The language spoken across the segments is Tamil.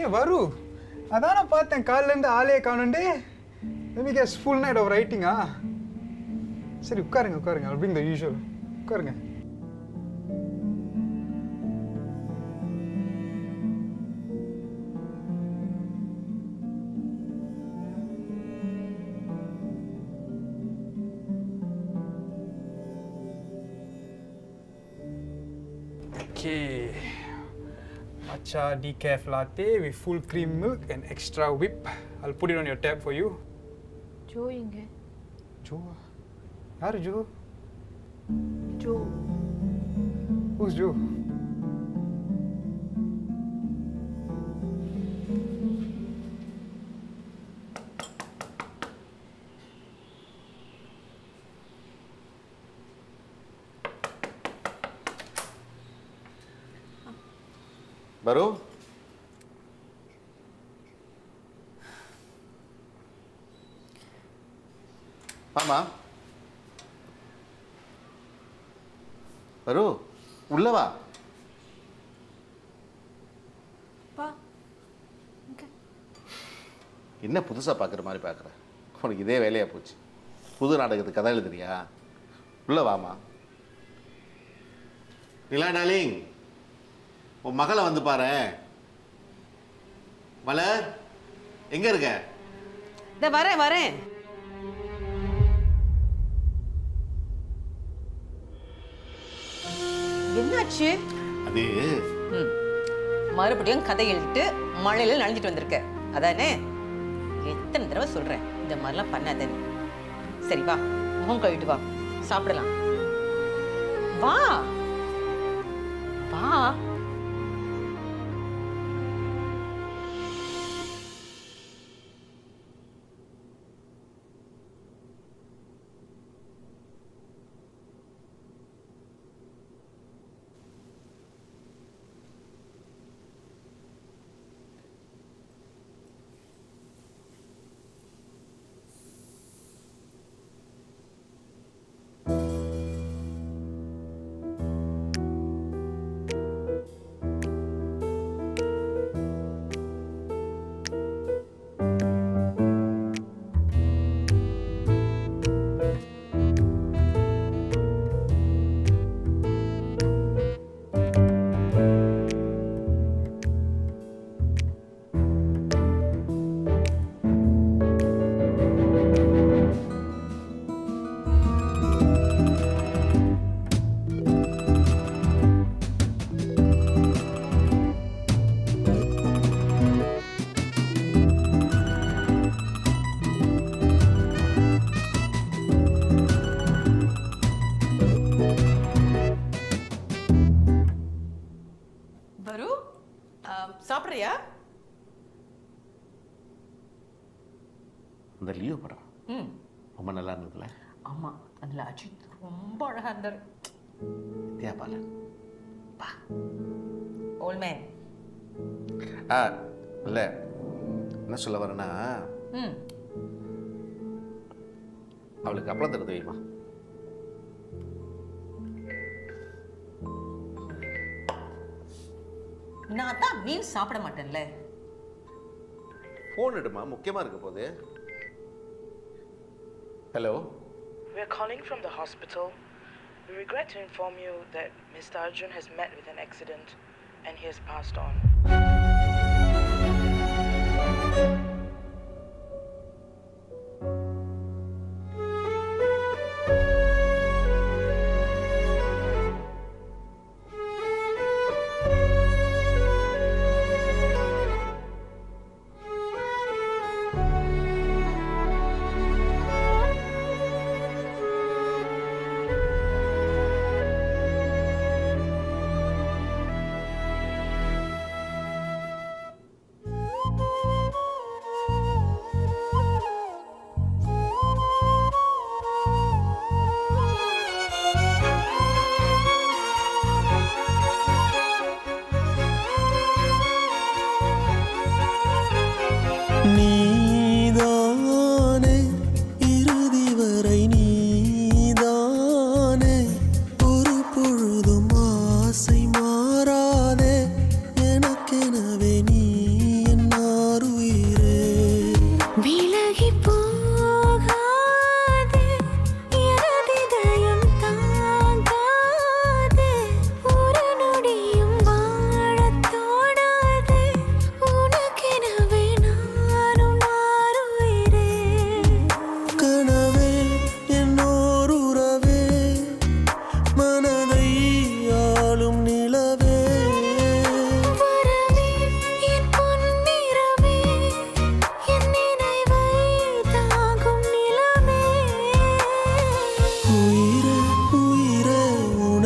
Hey, Varu. அதான பார்த்தேன் காலையில இருந்து ஆளே காணோண்டே. Let me guess, full night of writing சரி உட்காருங்க. I'll bring the usual. உட்காருங்க. Okay. Matcha decaf latte with full cream milk and extra whip. I'll put it on your tab for you. Joe inge. Joe? Yaar Joe? Joe. Who's Joe? Varu? Mama? Varu? உள்ள வா. பா. ஓகே. என்ன புதுசா பார்க்குற மாதிரி பார்க்குற? உனக்கு இதே வேலையா போச்சு. புது நாடகத்துக்கு கதை எழுதுறியா? உள்ள வாமா. நிலா டார்லிங். உன் மகளை வந்து பாரு. மலர் எங்க இருக்க? இந்த வரேன். என்னாச்சு? அது மறுபடியும் கதை எழுதிட்டு மழையில நனைஞ்சிட்டு வந்திருக்க அதானே? எத்தனை தடவை சொல்றேன் இந்த மாதிரிலாம் பண்ணாதேன்னு. சரி வா, முகம் கழுவிட்டு வா, சாப்பிடலாம். வா வா. வரு, சாப்பிட்றியா? அந்த லியோ படம் ரொம்ப நல்லா இருந்ததுல. ஆமா, அதில் அஜித் ரொம்ப அழகா இருந்தார். Vidya Balan old man. இல்லை என்ன சொல்ல வரேன்னா, அவளுக்கு அப்பளம் தர தெரியுமா? நான் தான் மீன் சாப்பிட மாட்டேன்ல. ஃபோன் எடுமா, முக்கியமா இருக்க போது. Hello. We are calling from the hospital. We regret to inform you that Mr. Arjun has met with an accident and he has passed on.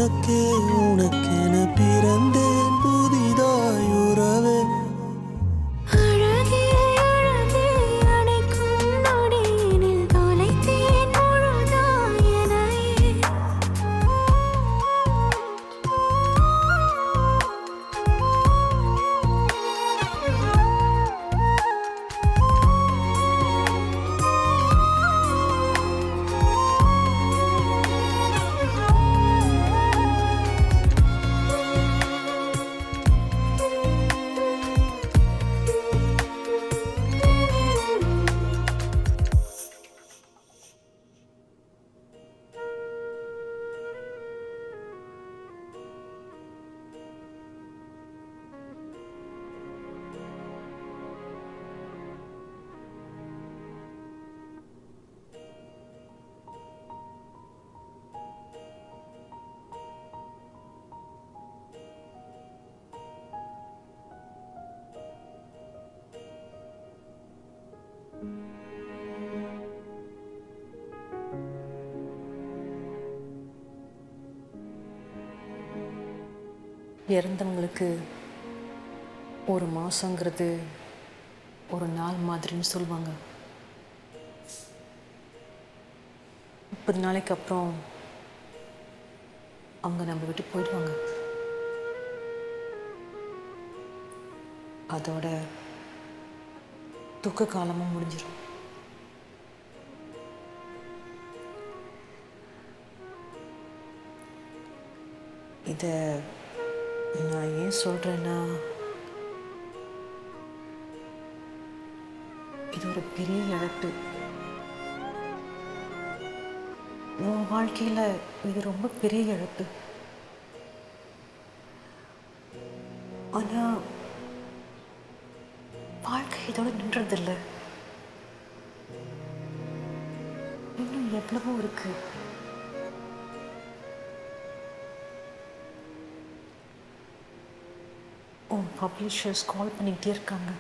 உனக்கே உனக்கென பிறந்தேன் புதிதாயுறவே இறந்தவங்களுக்கு ஒரு மாதங்கிறது ஒரு நாள் மாதிரின்னு சொல்லுவாங்க. 30 நாளைக்கு அப்புறம் அவங்க நம்ம விட்டு போயிடுவாங்க. அதோட துக்க காலமும் முடிஞ்சிடும். இதை நான் ஏன் சொல்கிறேன்னா, இது ஒரு பெரிய இழப்பு. உன் வாழ்க்கையில் இது ரொம்ப பெரிய இழப்பு. ஆனால் வாழ்க்கை இதோட நின்றதில்லை. இன்னும் எவ்வளவோ இருக்கு. உன் பப்ளிஷர்ஸ் கால் பண்ணிக்கிட்டே இருக்காங்க.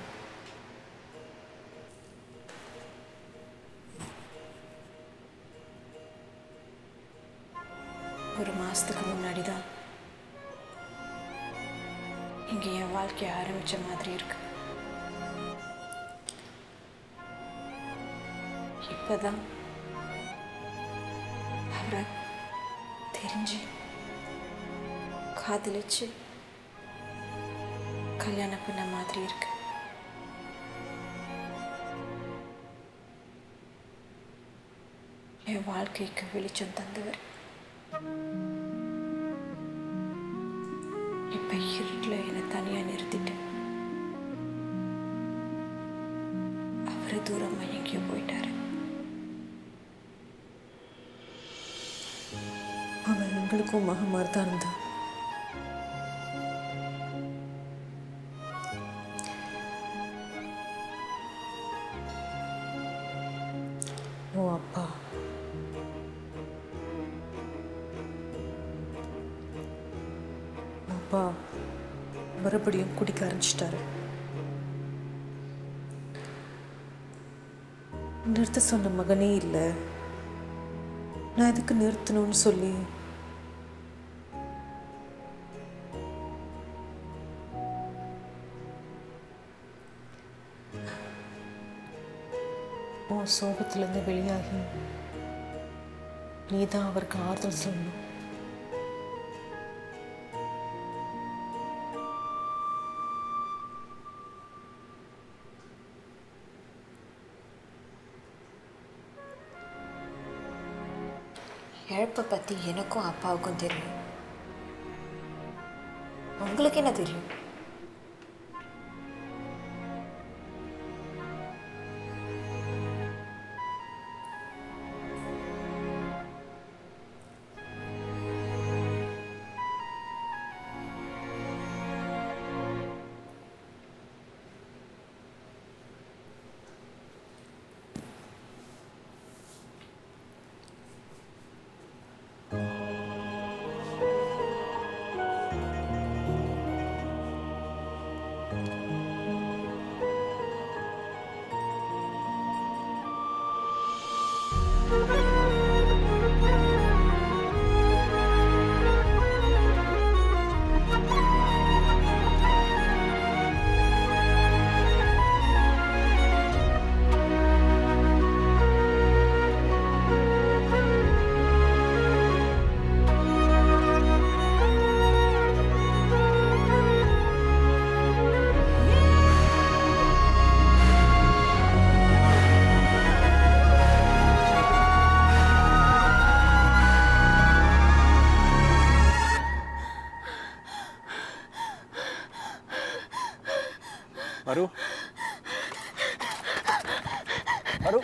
ஒரு மாதத்துக்கு முன்னாடி தான் இங்கே என் வாழ்க்கையை ஆரம்பித்த மாதிரி இருக்கு. இப்போதான் அவரை தெரிஞ்சு காதலிச்சு கல்யாணம் பண்ண மாதிரி இருக்கு. என் வாழ்க்கைக்கு வெளிச்சம் தந்தவர் இப்ப இருட்டில் என்னை தனியா நிறுத்திட்டு அவரு தூரமா எங்கேயோ போயிட்டாரு. அவன் எங்களுக்கும் மகமாரி தான் இருந்தான். ஓ அப்பா அப்பா மறுபடியும் குடிக்க ஆரம்பிச்சிட்டாரு. நிறுத்த சொன்ன மகனே இல்லை. நான் எதுக்கு நிறுத்தணும்னு சொல்லி உன் சோகத்திலேருந்து வெளியாகி நீ தான் அவருக்கு ஆறுதல் சொல்லணும். இழப்பை பற்றி எனக்கும் அப்பாவுக்கும் தெரியும். உங்களுக்கு என்ன தெரியும்? Varu. Varu.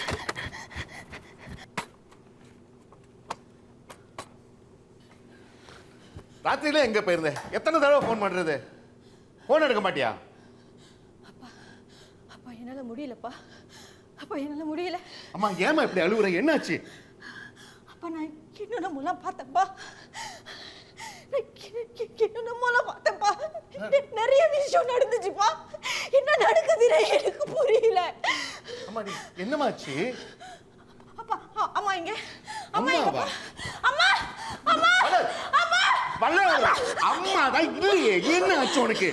ராத்திரியில எங்க போயிருந்தேன்? எத்தனை தடவை ஃபோன் பண்றது? ஃபோன் எடுக்க மாட்டியா? அப்பா என்னால் முடியலப்பா. அப்பா என்னால் முடியல. அம்மா ஏமா இப்படி அழுகுற? என்னாச்சு? அப்பா நான் கிண்ணனமெல்லாம் பார்த்தேன்ப்பா. கிண்ணனமெல்லாம் பார்த்தேன்ப்பா. நிறைய விஷயம் நடந்துச்சுப்பா. என்ன நடக்குதுன்னு எனக்கு புரியல. அம்மா நீ என்னமாச்சு? அப்பா அம்மா இங்க. அம்மா அம்மாவா? அம்மா அம்மா அம்மா அம்மா தான் இல்லையே. என்ன ஆச்சு உனக்கு?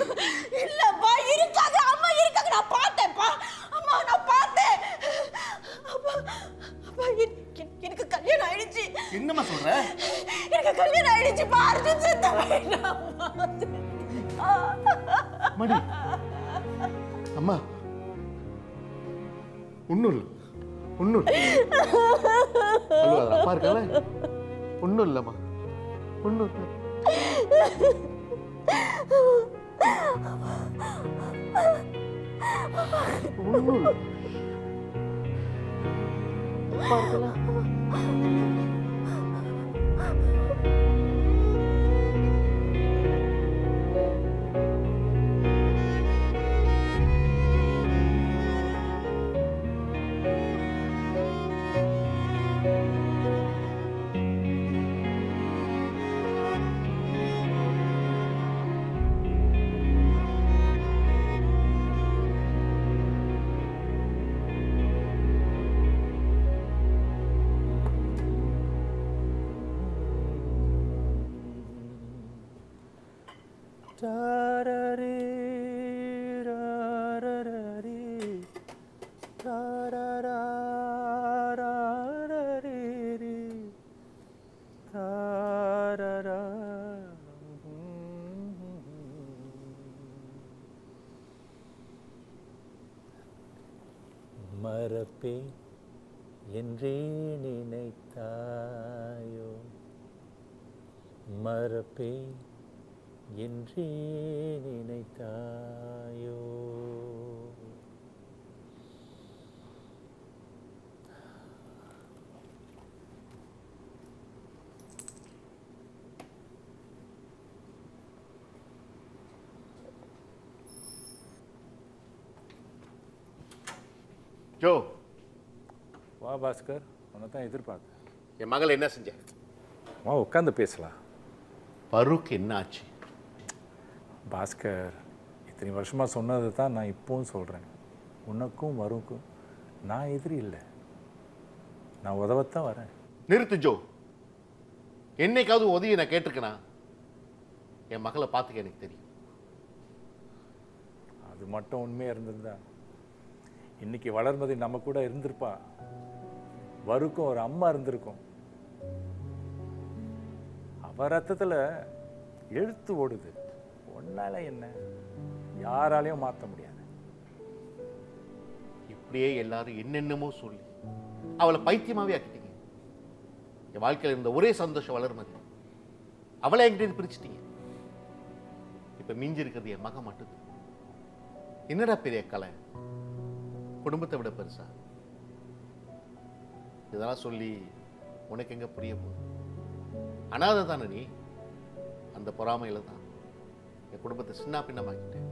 இல்லப்பா இருக்காங்க. அம்மா இருக்காங்க. நான் பார்த்தேன்ப்பா. அம்மா நான் பார்த்தேன். அப்பா அப்பா எனக்கு கல்யாணம் ஆயிடுச்சு. என்னம்மா சொல்ற? எனக்கு கல்யாணம் ஆயிடுச்சுப்பா. அர்ஜுன் செத்த மடி அம்மா ஒன்னும் அப்பா இருக்கால ஒன்னும் இல்லம்மா. ஒன்னும் மறப்பே என்றே நினைத்தாயோ, மறப்பே என்றே நினைத்தாயோ. ஜோ வா பாஸ்கர், உன்னை தான் எதிர்பார்த்தேன். என் மகள் என்ன செஞ்ச? வா உட்காந்து பேசலாம். பருக்கு என்ன ஆச்சு? பாஸ்கர், இத்தனை வருஷமாக சொன்னதை தான் நான் இப்போவும் சொல்கிறேன். உனக்கும் வருக்கும் நான் எதிரி இல்லை, நான் உதவத்தான் வரேன். நிறுத்து ஜோ. என்னைக்காவது உதவி நான் கேட்டிருக்கேனா? என் மகளை பார்த்துக்க எனக்கு தெரியும். அது மட்டும் உண்மையாக இருந்திருந்தா இன்னைக்கு வளர்மதி நம்ம கூட இருந்திருப்பா. வருக்கும் ஒரு அம்மா இருந்திருக்கும். அவ ரத்தத்தில் எழுத்து ஓடுது. ஒன்னால என்ன யாராலையும் மாற்ற முடியாது. இப்படியே எல்லாரும் என்னென்னமோ சொல்லி அவளை பைத்தியமாவே ஆக்கிட்டீங்க. என் வாழ்க்கையில் இருந்த ஒரே சந்தோஷம் வளர்மதி. அவளை என்கிட்ட பிரிச்சுட்டீங்க. இப்ப மிஞ்சி இருக்கிறது என் மகன் மட்டும். என்னடா பெரிய கலை, குடும்பத்தை விட பெருசா? இதெல்லாம் சொல்லி உனக்கு எங்க புரிய போகுது? அனாதை தானே நீ. அந்த பொறாமையில தான் என் குடும்பத்தை சின்ன பின்னமாக்கிட்டேன்.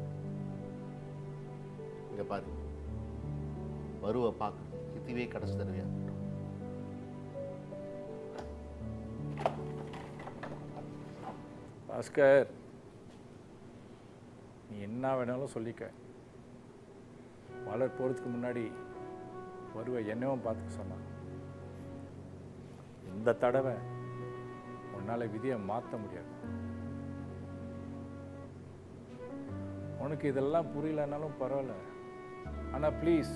இங்க பாரு, வருவ பார்க்கறது இதுவே கடைசி தடவையா இருக்கட்டும். பாஸ்கர், நீ என்ன வேணாலும் சொல்லிக்க. வளர் போகிறதுக்கு முன்னாடி வருவ என்னவும் பார்த்துக்க சொன்னான். இந்த தடவை உன்னால் விதியை மாற்ற முடியாது. உனக்கு இதெல்லாம் புரியலனாலும் பரவாயில்ல, ஆனால் ப்ளீஸ்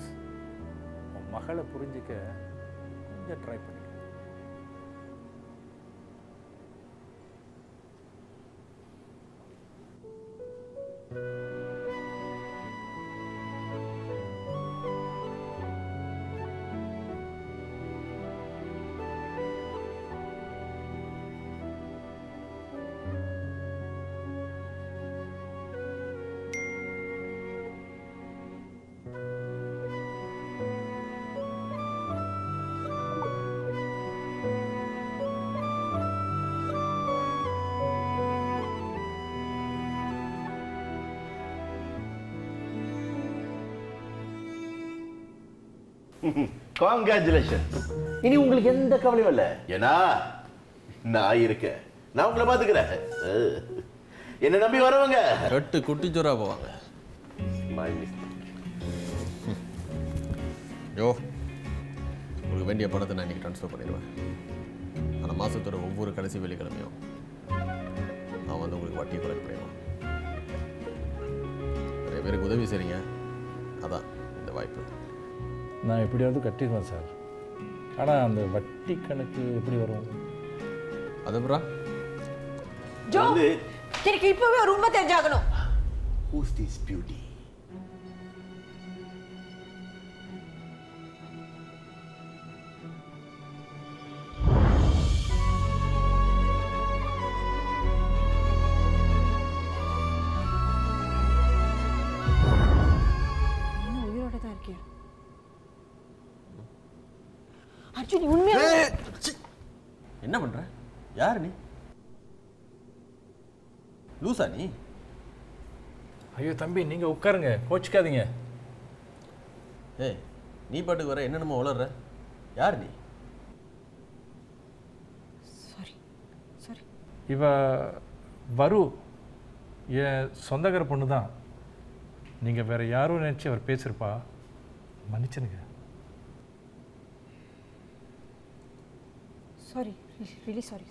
உன் மகளை புரிஞ்சிக்க கொஞ்சம் ட்ரை பண்ணி. காங்க்ராச்சுலேஷன். இனி உங்களுக்கு எந்த கவலையும் இல்லை, ஏன்னா நான் இருக்கேன். நான் உங்களை பார்த்துக்கிறேன். என்ன நம்பி வரவங்க கட்டு குட்டிச்சோரா போவாங்க. யோ, உங்களுக்கு வேண்டிய பணத்தை நான் இன்னைக்கு ட்ரான்ஸ்ஃபர் பண்ணிடுவேன். ஆனால் மாதத்தோட ஒவ்வொரு கடைசி வெள்ளிக்கிழமையும் நான் வந்து உங்களுக்கு வட்டி கலெக்ட் பண்ணிடுவேன். நிறைய பேருக்கு உதவி செய்றீங்க, அதான் இந்த வாய்ப்பு. நான் எப்படியாவது கட்டிடுவேன் சார். ஆனால் அந்த வட்டி கணக்கு எப்படி வரும்? அது ப்ரா ஜோ, எனக்கு இப்பவே ஒரு உண்மை தெரிஞ்சாகணும். Who's this beauty? உயிரோட தான் இருக்கேன். அர்ஜுன், உண்மையா என்ன பண்ற? யார் நீ? லூசா நீ? ஐயோ தம்பி, நீங்கள் உட்காருங்க, கோச்சிக்காதீங்க. ஏய், நீ பாட்டுக்கு வர என்னென்னமோ வளர்ற. யார் நீ? சாரி. இவ வரு என் சொந்தக்கார பொண்ணு தான். நீங்கள் வேறு யாரும் நினச்சி அவர் பேசியிருப்பா, மன்னிச்சிருங்க. Sorry, really sorry.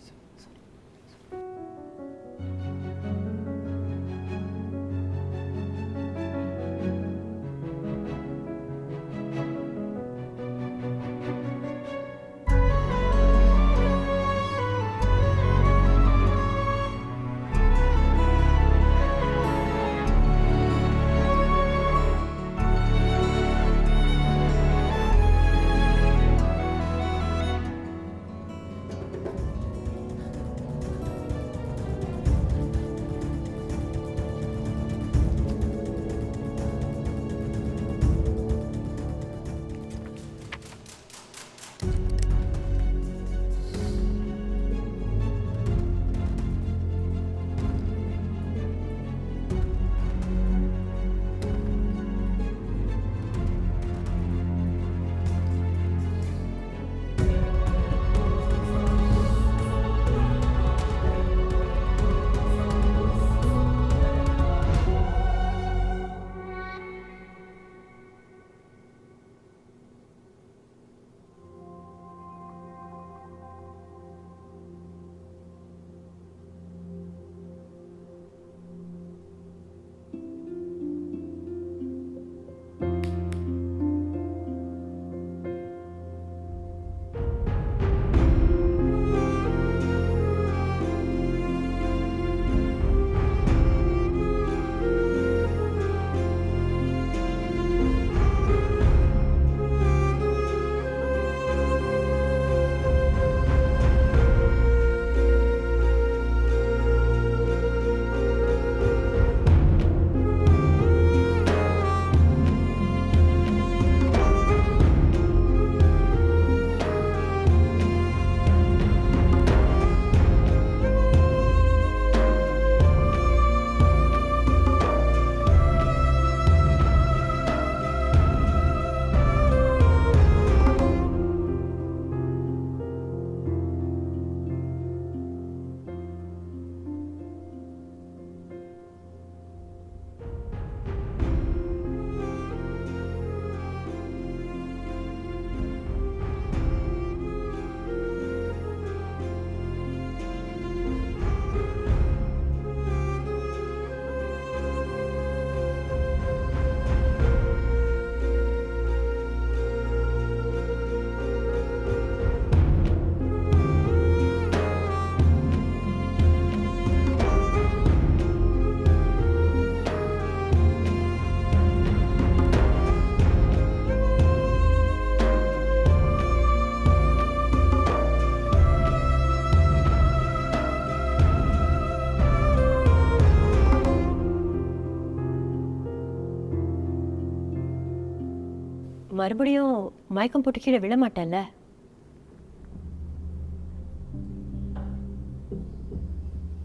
மறுபடியும் மயக்கம் போட்டு கீழே விழ மாட்டேன்ல?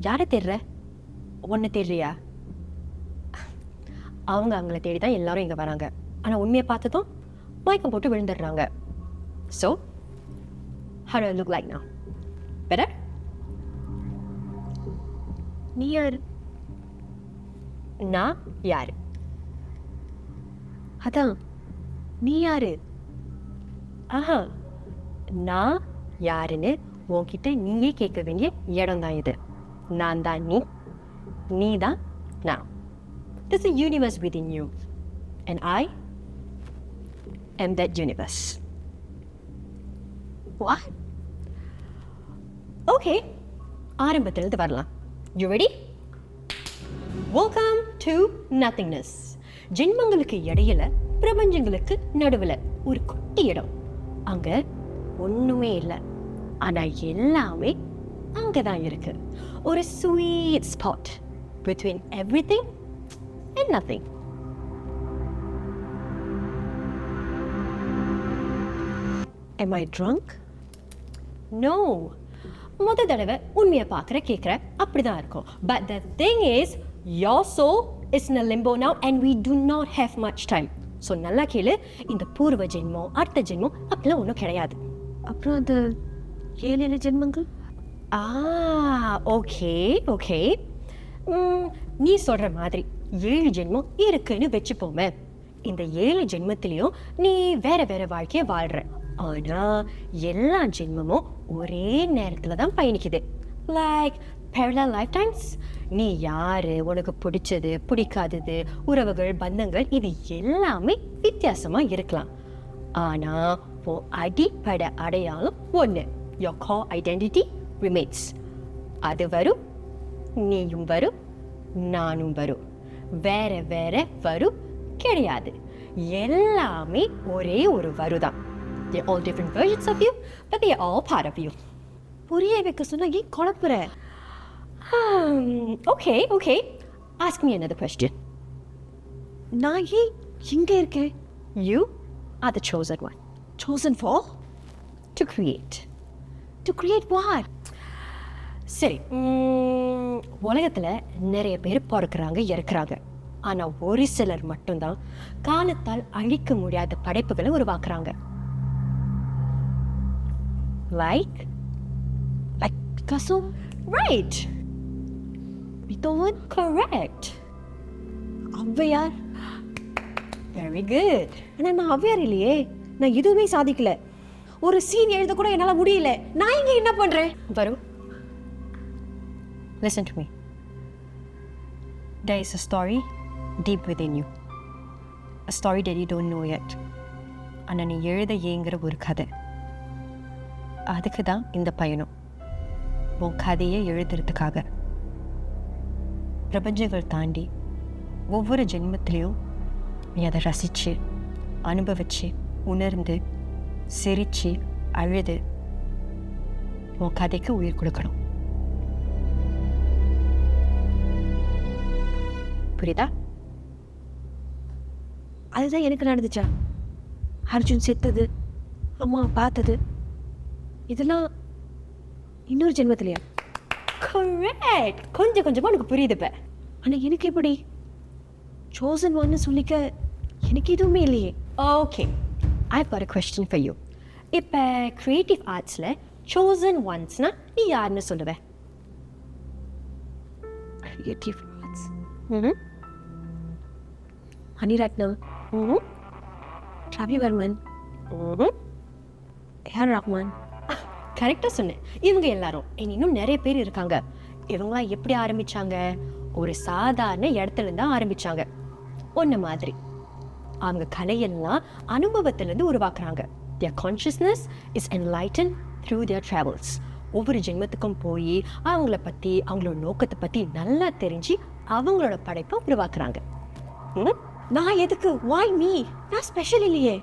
யாரை தேடுற? உன்னை தேடுறியா? அவங்க அவங்கள தேடி தான் எல்லாரும் இங்கே வராங்க. ஆனால் உண்மையை பார்த்ததும் மயக்கம் போட்டு விழுந்துடுறாங்க. So how do I look like now? Better? நீ யார்? நான் யாரு? அதான் நீ யாரு? ஆஹா, நான் யாருன்னு உன்கிட்ட நீயே கேட்க வேண்டிய இடம் தான் இது. நான் தான் நீ தான் நான். There's a universe within you and I am that universe. What? Okay, ஆரம்பத்திலிருந்து வரலாம். You ready? Welcome to nothingness. ஜென்மங்களுக்கு இடையில பிரபஞ்சங்களுக்கு நடுவில் ஒரு குட்டி இடம். அங்க ஒண்ணுமே இல்லை, ஆனா எல்லாமே அங்கதான் இருக்கு. ஒரு sweet spot between everything and nothing. Am I drunk? No. முத தடவை உண்மையை பார்க்குற கேட்குற அப்படிதான் இருக்கும். But the thing is, your soul is in a limbo now and we do not have much time. So நல்லா கேளு, இந்த பூர்வ ஜென்மம் அடுத்த ஜென்மம் அப்படிலாம் ஒன்றும் கிடையாது. அப்புறம் அந்த 7 ஜென்மங்கள்? ஓகே ஓகே, நீ சொல்கிற மாதிரி 7 ஜென்மம் இருக்குன்னு வச்சுப்போமே. இந்த 7 ஜென்மத்திலையும் நீ வேற வேற வாழ்க்கையை வாழ்கிற. ஆனால் எல்லா ஜென்மமும் ஒரே நேரத்தில் தான் பயணிக்குது. Like parallel lifetimes. நீ யாரு, உனக்கு பிடிச்சது பிடிக்காதது, உறவுகள் பந்தங்கள், இது எல்லாமே வித்தியாசமாக இருக்கலாம். ஆனால் உன் அடிப்படை அடையாளம் ஒன்று. your core identity remains. அது வரும், நீயும் வரும், நானும் வரும். வேற வேற வரும் கிடையாது. எல்லாமே ஒரே ஒரு வருதான். They're all different versions of you, but they are all part of you. புரிய வைக்க சொன்னா ஏன் குழப்புற? Okay, okay. Ask me another question. நான் ஏன் இங்க இருக்கேன்? You are the chosen one. Chosen for? To create. To create what? சரி, உலகத்தில் நிறைய பேர் பிறக்கிறாங்க இறக்குறாங்க. ஆனால் ஒரு சிலர் மட்டும்தான் காலத்தால் அழிக்க முடியாத படைப்புகளை உருவாக்குறாங்க. Like Picasso? Right. Beethoven? Correct. Avvaiyar? Very good. ஆனால் நான் ஔவையார் இல்லையே, நான் எதுவுமே சாதிக்கல. ஒரு சீன் எழுத கூட என்னால் முடியல. நான் இங்கே என்ன பண்ணுறேன்? வரு, listen to me. There is a story deep within you. A story that you don't know yet. ஆனால் நீ எழுத ஏங்குற ஒரு கதை. அதுக்கு தான் இந்த பயணம். உன் கதையை எழுதுறதுக்காக பிரபஞ்சங்கள் தாண்டி ஒவ்வொரு ஜென்மத்திலையும் நீ அதை ரசித்து அனுபவித்து உணர்ந்து சிரித்து அழுது உன் கதைக்கு உயிர் கொடுக்கணும். புரியுதா? அதுதான் எனக்கு நடந்துச்சா? அர்ஜுன் செத்தது, அம்மா பார்த்தது, இதெல்லாம் இன்னொரு ஜென்மத்திலையா? கரெக்ட். கொஞ்சம் கொஞ்சமாக உனக்கு புரியுது இப்போ. ஆனால் எனக்கு எப்படி chosen ஒன்னு சொல்லிக்க எனக்கு எதுவுமே இல்லையே. Okay, I've got a question for you. இப்போ கிரியேட்டிவ் ஆர்ட்ஸில் chosen onesனா நீ யாருன்னு சொல்லுவ? Creative arts Maniratnam, Ravivarman, A R Rahman. கரெக்டாக சொன்னேன். இவங்க எல்லாரும் இன்னும் நிறைய பேர் இருக்காங்க. இவங்களாம் எப்படி ஆரம்பித்தாங்க? ஒரு சாதாரண இடத்துலேருந்து தான் ஆரம்பித்தாங்க. ஒன்று மாதிரி அவங்க கலையெல்லாம் அனுபவத்திலேருந்து உருவாக்குறாங்க. Their consciousness is enlightened through their travels. ஒவ்வொரு ஜென்மத்துக்கும் போய் அவங்கள பற்றி அவங்களோட நோக்கத்தை பற்றி நல்லா தெரிஞ்சு அவங்களோட படைப்பை உருவாக்குறாங்க. நான் எதுக்கு? why me? நான் ஸ்பெஷல் இல்லையே.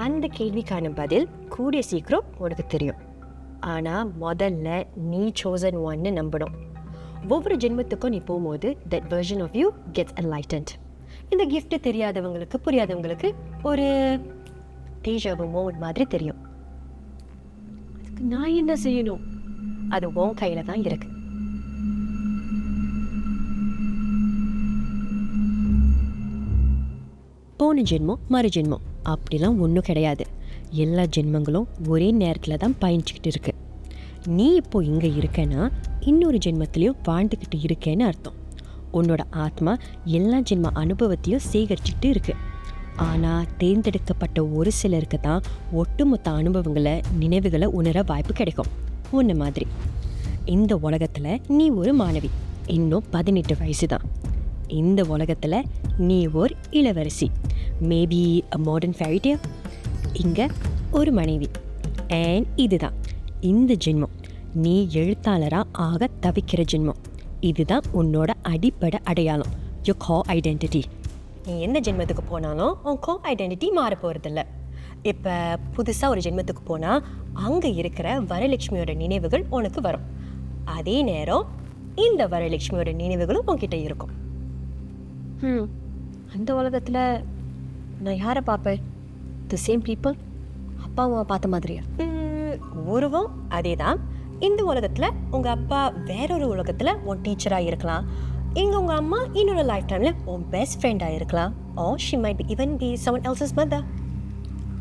அந்த கேள்விக்கான பதில் கூடிய சீக்கிரம் உனக்கு தெரியும். ஆனால் முதல்ல நீ chosen ஒன்னு நம்பணும். ஒவ்வொரு ஜென்மத்துக்கும் நீ போகும்போது that version of you gets enlightened. இந்த gift தெரியாதவங்களுக்கு புரியாதவங்களுக்கு ஒரு தேஜாவு மோட் மாதிரி தெரியும். அதுக்கு நான் என்ன செய்யணும்? அது உன் கையில் தான் இருக்கு. போன ஜென்மம் மறு ஜென்மம் அப்படிலாம் ஒன்றும் கிடையாது. எல்லா ஜென்மங்களும் ஒரே நேரத்தில் தான் பயணிச்சுக்கிட்டு இருக்கு. நீ இப்போ இங்கே இருக்கேன்னா இன்னொரு ஜென்மத்திலையும் வாழ்ந்துக்கிட்டு இருக்கேன்னு அர்த்தம். உன்னோட ஆத்மா எல்லா ஜென்ம அனுபவத்தையும் சேகரிச்சுக்கிட்டு இருக்கு. ஆனால் தேர்ந்தெடுக்கப்பட்ட ஒரு சிலருக்கு தான் ஒட்டுமொத்த அனுபவங்களை நினைவுகளை உணர வாய்ப்பு கிடைக்கும். உன்ன மாதிரி இந்த உலகத்தில் நீ ஒரு மாணவி, இன்னும் 18 வயசு தான். இந்த உலகத்தில் நீ ஒரு இளவரசி, maybe a modern fairy tale. இங்கே ஒரு மனைவி. அண்ட் இதுதான் இந்த ஜென்மம் நீ எழுத்தாளராக ஆக தவிக்கிற ஜென்மம். இதுதான் உன்னோட அடிப்படை அடையாளம், யோர் கோ ஐடென்டிட்டி. நீ எந்த ஜென்மத்துக்கு போனாலும் உன் கோ ஐடென்டிட்டி மாற போகிறதில்ல. இப்போ புதுசாக ஒரு ஜென்மத்துக்கு போனால் அங்கே இருக்கிற வரலட்சுமியோட நினைவுகள் உனக்கு வரும். அதே நேரம் இந்த வரலட்சுமியோட நினைவுகளும் உன்கிட்ட இருக்கும். அந்த உலகத்தில் நான் யாரை பார்ப்பேன்? தி சேம் பீப்புள், அப்பா அம்மா பார்த்த மாதிரியா? உருவம் அதே தான். இந்த உலகத்தில் உங்கள் அப்பா வேறொரு உலகத்தில் உன் டீச்சராக இருக்கலாம். இங்கே உங்கள் அம்மா இன்னொரு லைஃப் டைமில் உன் பெஸ்ட் ஃப்ரெண்டாக இருக்கலாம். Or she might even be someone else's mother.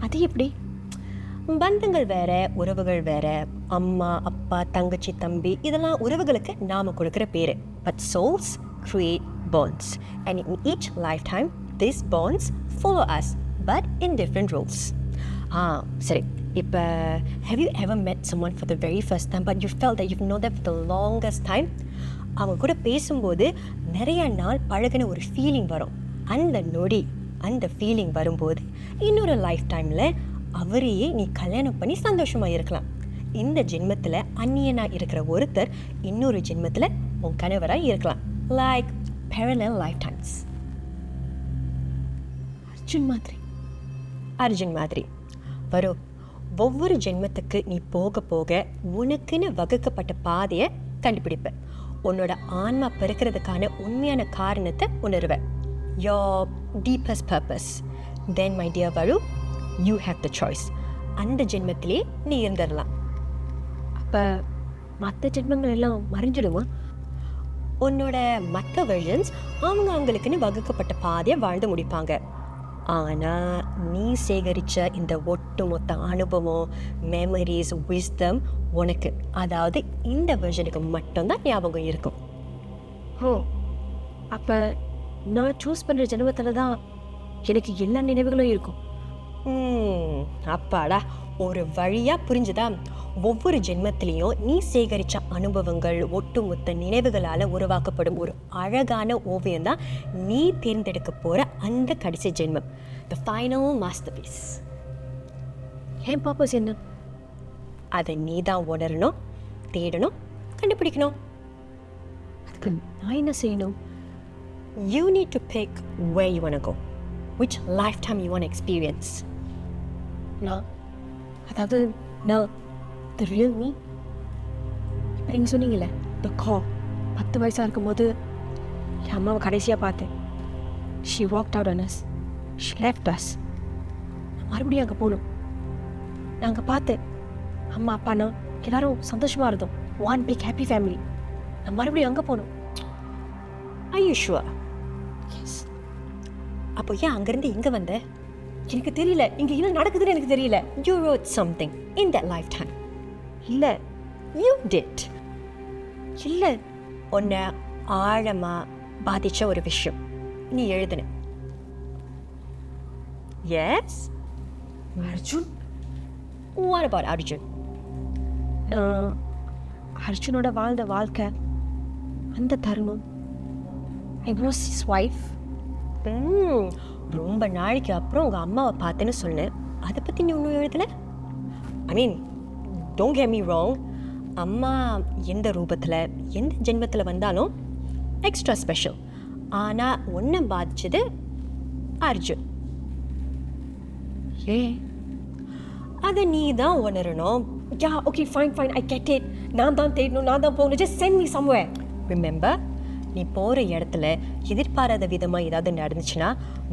அது எப்படி? பந்தங்கள் வேற, உறவுகள் வேற. அம்மா அப்பா தங்கச்சி தம்பி இதெல்லாம் உறவுகளுக்கு நாம் கொடுக்குற பேர். But souls create bonds, and in each lifetime these bonds follow us but in different roles. சரி, இப்போ have you ever met someone for the very first time but you felt that you've known them for the longest time? அவங்க கூட பேசும்போது நிறைய நாள் பழகின ஒரு ஃபீலிங் வரும். அந்த நொடி, அந்த ஃபீலிங் வரும்போது இன்னொரு லைஃப் டைமில் அவரையே நீ கல்யாணம் பண்ணி சந்தோஷமாக இருக்கலாம். இந்த ஜென்மத்தில் அந்நியனாக இருக்கிற ஒருத்தர் இன்னொரு ஜென்மத்தில் உன் கணவராக இருக்கலாம். Like parallel lifetimes. அர்ஜுன் மாதிரி வரு. ஒவ்வொரு ஜென்மத்துக்கு நீ போக போக உனக்குன்னு வகுக்கப்பட்ட பாதையை கண்டுபிடிப்ப. உன்னோட ஆன்மா பிறக்கிறதுக்கான உண்மையான காரணத்தை உணர்வ. your deepest purpose. Then my dear Varu, you have the choice. அந்த ஜென்மத்திலே நீ இருந்துடலாம். அப்போ மற்ற ஜென்மங்கள் எல்லாம் மறைஞ்சிடுமா? உன்னோட மற்ற வெர்ஷன்ஸ் அவங்களுக்குன்னு வகுக்கப்பட்ட பாதையை வாழ்ந்து முடிப்பாங்க. ஆனால் நீ சேகரித்த இந்த ஒட்டுமொத்த அனுபவம், மெமரிஸ், விஸ்டம் உனக்கு, அதாவது இந்த வெர்ஷனுக்கு மட்டும்தான் ஞாபகம் இருக்கும். அப்போ நான் சூஸ் பண்ணுற ஜென்மத்தில் தான் எனக்கு எல்லா நினைவுகளும் இருக்கும். அப்பாடா, ஒரு வழியாக புரிஞ்சுதா? ஒவ்வொரு ஜென்மத்திலையும் நீ சேகரித்த அனுபவங்கள் ஒட்டுமொத்த நினைவுகளால் உருவாக்கப்படும் ஒரு அழகான ஓவியம் தான் நீ தேர்ந்தெடுக்க போகிற அந்த கடைசி ஜென்மம், த ஃபைனல் மாஸ்டர்பீஸ். என் பர்பஸ் என்ன? அதை நீ தான் உணரணும், தேடணும், கண்டுபிடிக்கணும். அதுக்கு நான் என்ன செய்யணும்? You need to pick where you want to go, which lifetime you want to experience. அதாவது நான் the real me. இப்போ நீங்கள் சொன்னீங்களே the core. 10 வயசாக இருக்கும்போது என் அம்மாவை கடைசியாக பார்த்தேன். She walked out on us. She left us. நான் மறுபடியும் அங்கே போகணும். நான் அங்கே பார்த்தேன் அம்மா அப்பானா எல்லாரும் சந்தோஷமாக இருந்தோம். one big happy family. நான் மறுபடியும் அங்கே போகணும். Are you sure? Yes. அப்போ ஏன் அங்கேருந்து இங்கே வந்த? எனக்கு தெரியல, இங்கே என்ன நடக்குதுன்னு எனக்கு தெரியல. You wrote something in that lifetime. இல்லை, you did. இல்லை, உன்னை ஆழமாக பாதித்த ஒரு விஷயம் நீ எழுதுன. Yes? Arjun? What about Arjun? அர்ஜுனோட வாழ்ந்த வாழ்க்கை, அந்த தருணம். I was his wife. ரொம்ப நாளைக்கு அப்புறம் உங்கள் அம்மாவை பார்த்தேன்னு சொன்னேன். அதை பற்றி நீ ஒன்றும் எழுதலை? ஐ மீன், டோன்ட் கெட் மீ ராங், அம்மா எந்த ரூபத்தில் எந்த ஜென்மத்தில் வந்தாலும் எக்ஸ்ட்ரா ஸ்பெஷல். ஆனால் ஒன்றை பாதிச்சது அர்ஜுன். அதை நீ தான் உணரணும். Yeah, okay, fine fine, I get it. நான் தான் தேடணும், நான் தான் போகணும். Just send me somewhere. Remember, நீ போகிற இடத்துல எதிர்பாராத விதமாக ஏதாவது நடந்துச்சுன்னா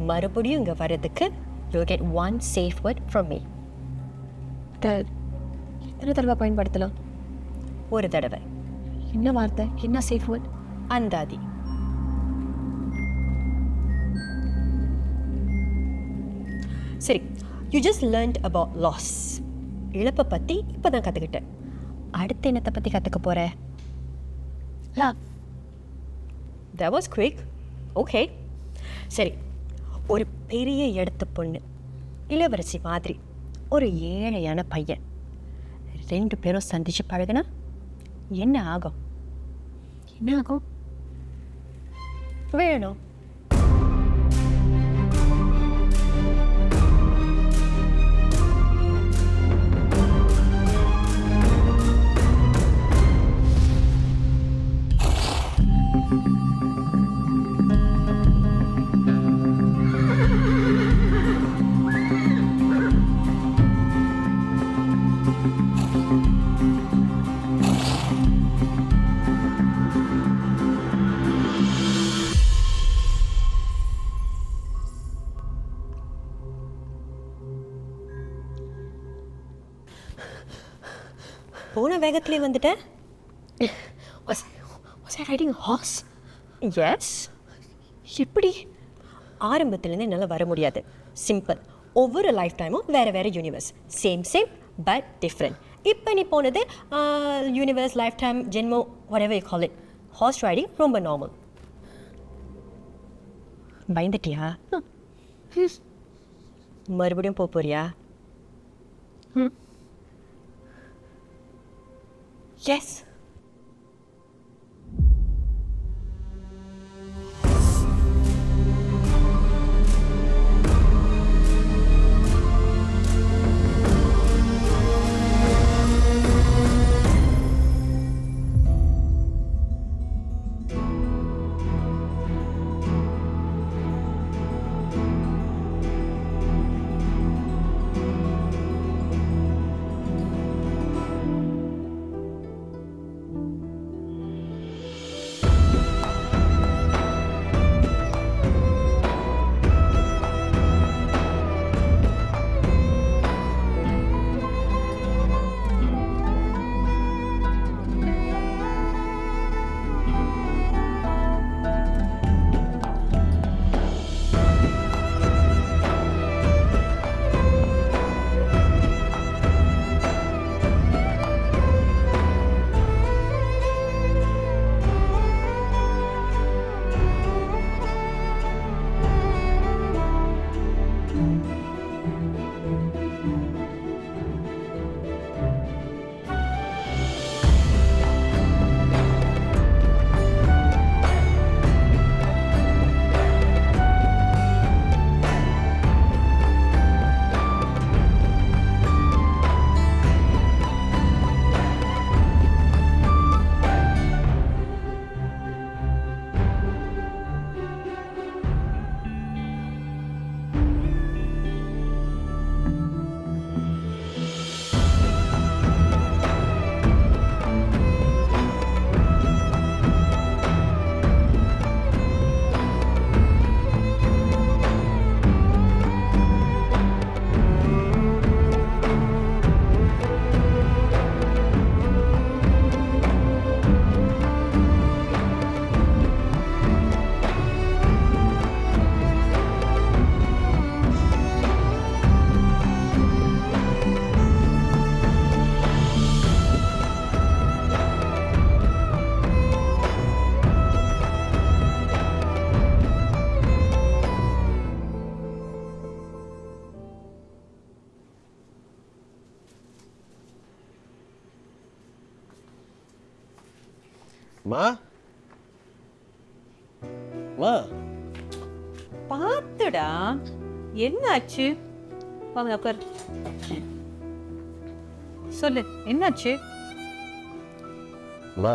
மறுபடியும் இங்கே வர்றதுக்கு you'll get one safe word from me. எத்தனை தடவை பயன்படுத்தலாம்? ஒரு தடவை. என்ன வார்த்தை? என்ன சேஃப் வேர்ட்? அந்தாதி. சரி, you just learned about loss. இழப்பை பற்றி இப்போ தான் கற்றுக்கிட்டேன். அடுத்து என்னத்தை பற்றி கற்றுக்க போகிற? Love. That was quick. Okay, சரி. ஒரு பெரிய இடத்து பொண்ணு, இளவரசி மாதிரி ஒரு ஏழையான பையன், 2 பேரும் சந்திச்சு பழகுனா என்ன ஆகும்? என்ன ஆகும்? வேணும். போன வேகத்திலே வந்துட்டேன். Was I riding a horse? Yes. எப்படி? ஆரம்பத்துலேருந்து என்னால் வர முடியாது. சிம்பிள். ஒவ்வொரு லைஃப் டைமும் வேறு வேறு யூனிவர்ஸ். Same but different. இப்போ நீ போனது யூனிவர்ஸ், லைஃப் டைம், ஜென்மோ, whatever you call it. Horse riding ரொம்ப நார்மல். பயந்துட்டியா? மறுபடியும் போறியா? Yes. மா மா பார்த்துடா, என்னாச்சு? வாங்க உட்கார். சொல்லு, என்னாச்சு? மா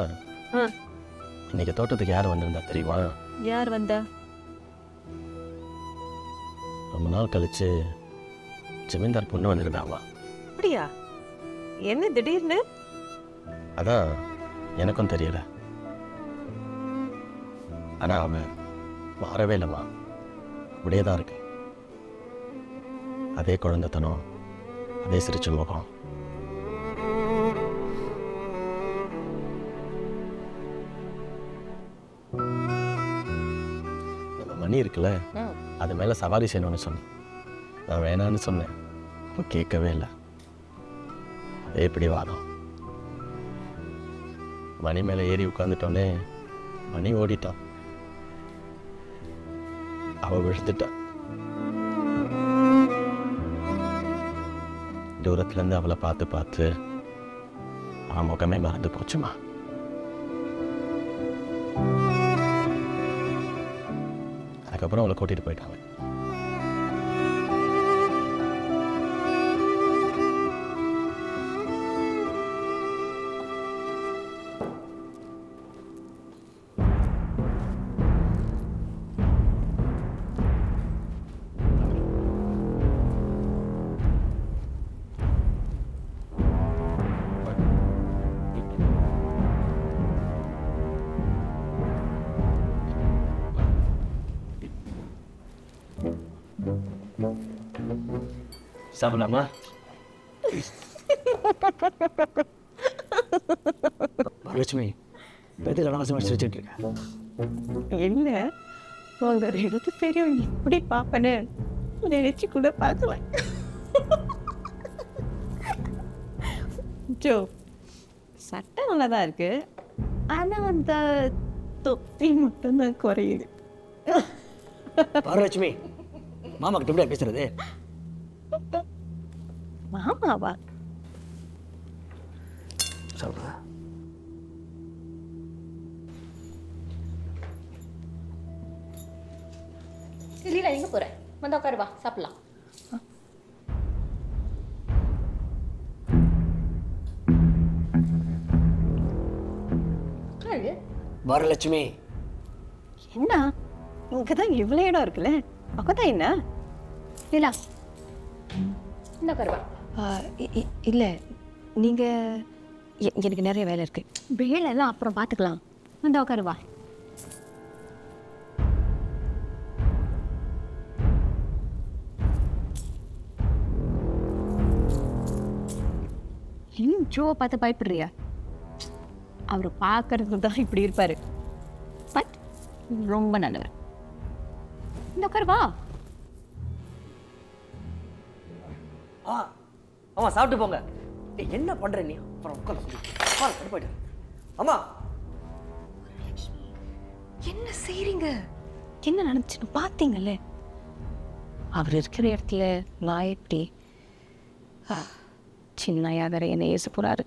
இன்னைக்கு தோட்டத்துக்கு யார் வந்திருந்தா தெரியுமா? யார் வந்தா? ரொம்ப நாள் கழிச்சு ஜமீன்தார் பொண்ணு வந்திருந்தாமா. அப்படியா? என்ன திடீர்னு? அதான் எனக்கும் தெரியல. ஆனா அவன் மாறவே இல்லைம்மா, அப்படியே தான் இருக்கு. அதே குழந்தைத்தனம், அதே சிரிச்ச முகம். நம்ம மணி இருக்குல்ல, அது மேல சவாரி செய்யணும்னு சொன்னேன். நான் வேணான்னு சொன்னேன், அப்போ கேட்கவே இல்லை. எப்படி வாரம் மணி மேலே ஏறி உட்காந்துட்டோன்னே மணி ஓடிட்டான். அவள் விழுந்துட்டான். தூரத்துலேருந்து அவளை பார்த்து பார்த்து அவன் முகமே மறந்து போச்சுமா. அதுக்கப்புறம் அவளை கூட்டிகிட்டு போயிட்டாங்க. சாப்பிடலாமா? வரலட்சுமி, பெரிய அவசியம் வச்சுட்டு இருக்கேன். என்ன உங்க ரெண்டு பேரும் இப்படி பார்ப்பேன்னு நினைச்சு கூட பார்க்கல. ஜோ, சட்டை நல்லா தான் இருக்கு, ஆனால் அந்த தொப்பி மட்டும்தான் குறையுது. வரலட்சுமி, மாமா கிட்ட எப்படியா பேசுறது? மாமாவா? சாப்பிட லீலா எங்க போற? வந்து உட்காரு, வா சாப்பிடலாம். வரலட்சுமி, என்ன இங்கே தான் இவ்வளோ இடம் இருக்குல்ல, அப்பதான் என்ன? லீலா இந்த உட்காரு, வா. இல்லை, நீங்கள் எனக்கு நிறைய வேலை இருக்கு. வேலையெல்லாம் அப்புறம் பார்த்துக்கலாம். வந்து உட்காரு, வா. இன்னும் ஜோவை பார்த்து பயப்படுறியா? அவர் பார்க்கறது தான் இப்படி இருப்பாரு, பட் ரொம்ப நல்லவர். இந்த உட்காரு, வா. ஆமா சாப்பிட்டு போங்க. என்ன பண்ற நீ? அப்புறம் உட்காந்து போயிட்டு. அம்மா, என்ன செய்றீங்க? என்ன நடந்துச்சுன்னு பார்த்தீங்கல்ல? அவர் இருக்கிற இடத்துல நான் எப்படி சின்னையா வேற என்னை ஏச போறாரு.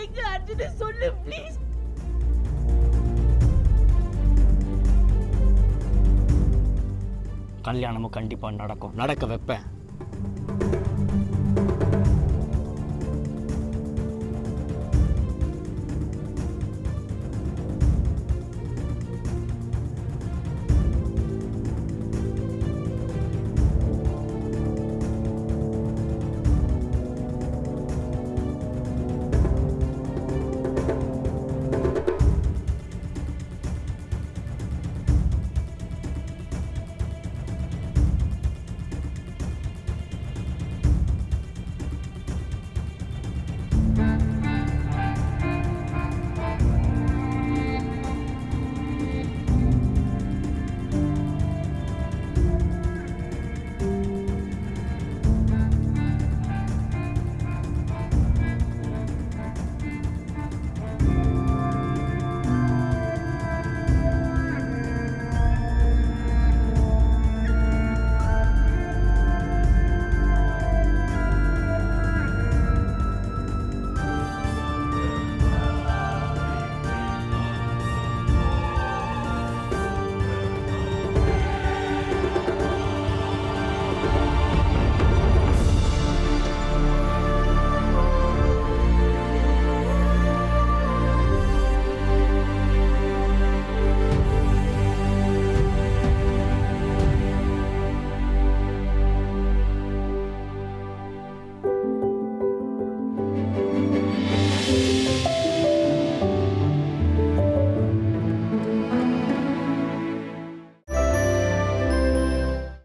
எங்க அர்ஜுன சொல்லு ப்ளீஸ். கல்யாணமும் கண்டிப்பா நடக்கும், நடக்க வைப்பேன்.